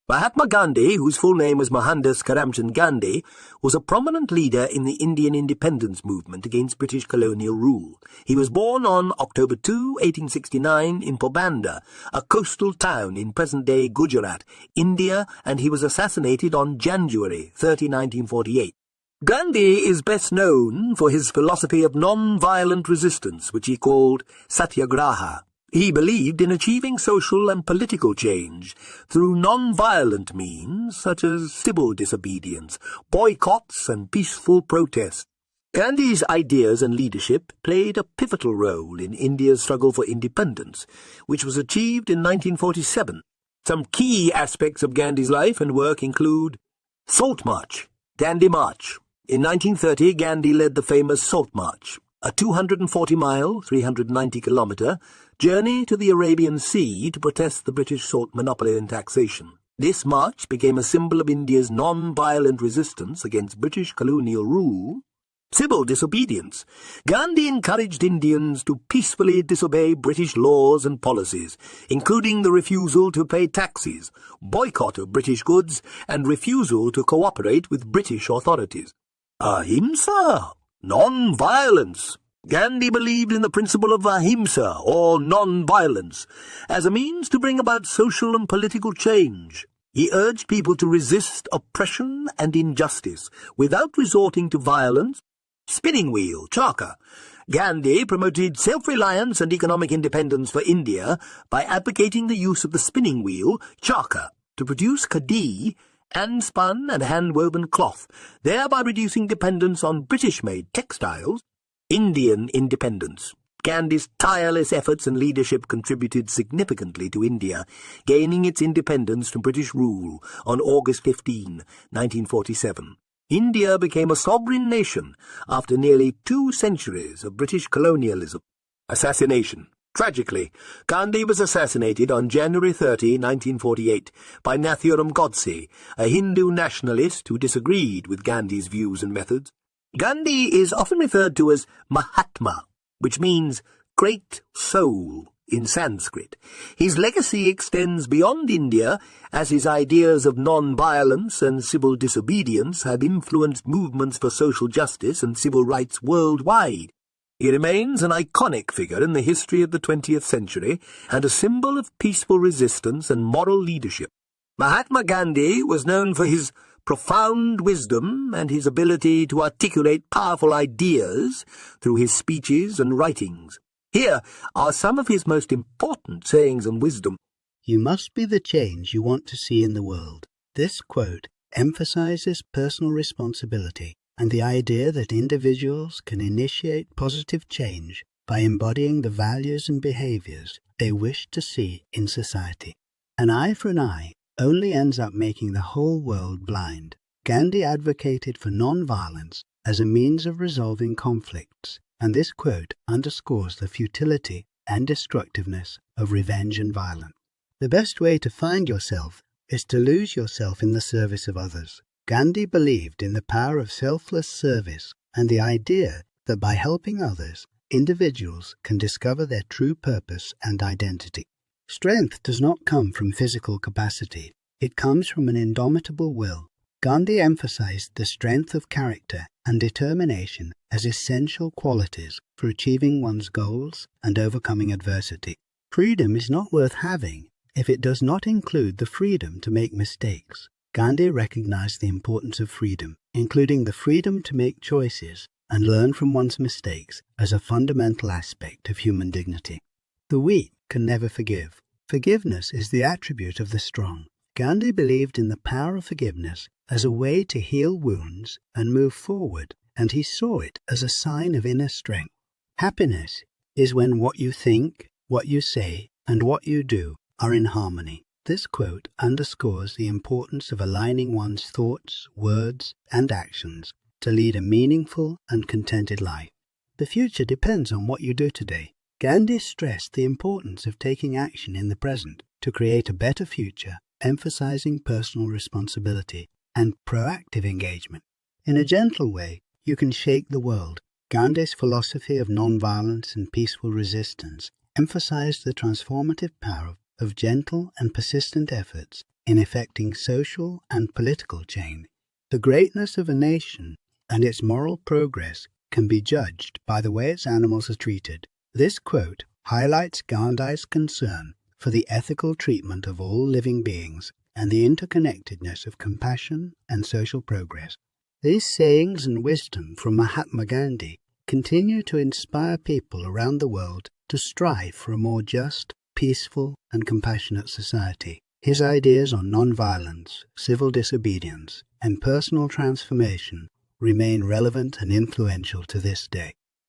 Mahatma Gandhi, whose full name was Mohandas Karamchand Gandhi, was a prominent leader in the Indian independence movement against British colonial rule. He was born on October 2, 1869, in Porbandar, a coastal town in present-day Gujarat, India, and he was assassinated on January 30, 1948. Gandhi is best known for his philosophy of non-violent resistance, which he called Satyagraha. He believed in achieving social and political change through non-violent means such as civil disobedience, boycotts and peaceful protests. Gandhi's ideas and leadership played a pivotal role in India's struggle for independence, which was achieved in 1947. Some key aspects of Gandhi's life and work include Salt March, Gandhi March. In 1930, Gandhi led the famous Salt March, a 240-mile, 390-kilometre, journey to the Arabian Sea to protest the British salt monopoly and taxation. This march became a symbol of India's non-violent resistance against British colonial rule. Civil disobedience. Gandhi encouraged Indians to peacefully disobey British laws and policies, including the refusal to pay taxes, boycott of British goods, and refusal to cooperate with British authorities. Ahimsa. Non-violence. Gandhi believed in the principle of Ahimsa, or non-violence, as a means to bring about social and political change. He urged people to resist oppression and injustice without resorting to violence. Spinning wheel, charkha. Gandhi promoted self-reliance and economic independence for India by advocating the use of the spinning wheel, charkha, to produce khadi, hand-spun and hand-woven cloth, thereby reducing dependence on British-made textiles. Indian independence. Gandhi's tireless efforts and leadership contributed significantly to India, gaining its independence from British rule on August 15, 1947. India became a sovereign nation after nearly 2 centuries of British colonialism. Assassination. Tragically, Gandhi was assassinated on January 30, 1948, by Nathuram Godse, a Hindu nationalist who disagreed with Gandhi's views and methods. Gandhi is often referred to as Mahatma, which means great soul in Sanskrit. His legacy extends beyond India, as his ideas of non-violence and civil disobedience have influenced movements for social justice and civil rights worldwide. He remains an iconic figure in the history of the 20th century and a symbol of peaceful resistance and moral leadership. Mahatma Gandhi was known for his profound wisdom and his ability to articulate powerful ideas through his speeches and writings. Here are some of his most important sayings and wisdom. You must be the change you want to see in the world. This quote emphasizes personal responsibility and the idea that individuals can initiate positive change by embodying the values and behaviors they wish to see in society. An eye for an eye only ends up making the whole world blind. Gandhi advocated for non-violence as a means of resolving conflicts, and this quote underscores the futility and destructiveness of revenge and violence. The best way to find yourself is to lose yourself in the service of others. Gandhi believed in the power of selfless service and the idea that by helping others, individuals can discover their true purpose and identity. Strength does not come from physical capacity. It comes from an indomitable will. Gandhi emphasized the strength of character and determination as essential qualities for achieving one's goals and overcoming adversity. Freedom is not worth having if it does not include the freedom to make mistakes. Gandhi recognized the importance of freedom, including the freedom to make choices and learn from one's mistakes, as a fundamental aspect of human dignity. The weak can never forgive. Forgiveness is the attribute of the strong. Gandhi believed in the power of forgiveness as a way to heal wounds and move forward, and he saw it as a sign of inner strength. Happiness is when what you think, what you say, and what you do are in harmony. This quote underscores the importance of aligning one's thoughts, words, and actions to lead a meaningful and contented life. The future depends on what you do today. Gandhi stressed the importance of taking action in the present to create a better future, emphasizing personal responsibility and proactive engagement. In a gentle way, you can shake the world. Gandhi's philosophy of non-violence and peaceful resistance emphasized the transformative power of gentle and persistent efforts in effecting social and political change. The greatness of a nation and its moral progress can be judged by the way its animals are treated. This quote highlights Gandhi's concern for the ethical treatment of all living beings and the interconnectedness of compassion and social progress. These sayings and wisdom from Mahatma Gandhi continue to inspire people around the world to strive for a more just, peaceful, and compassionate society. His ideas on nonviolence, civil disobedience, and personal transformation remain relevant and influential to this day.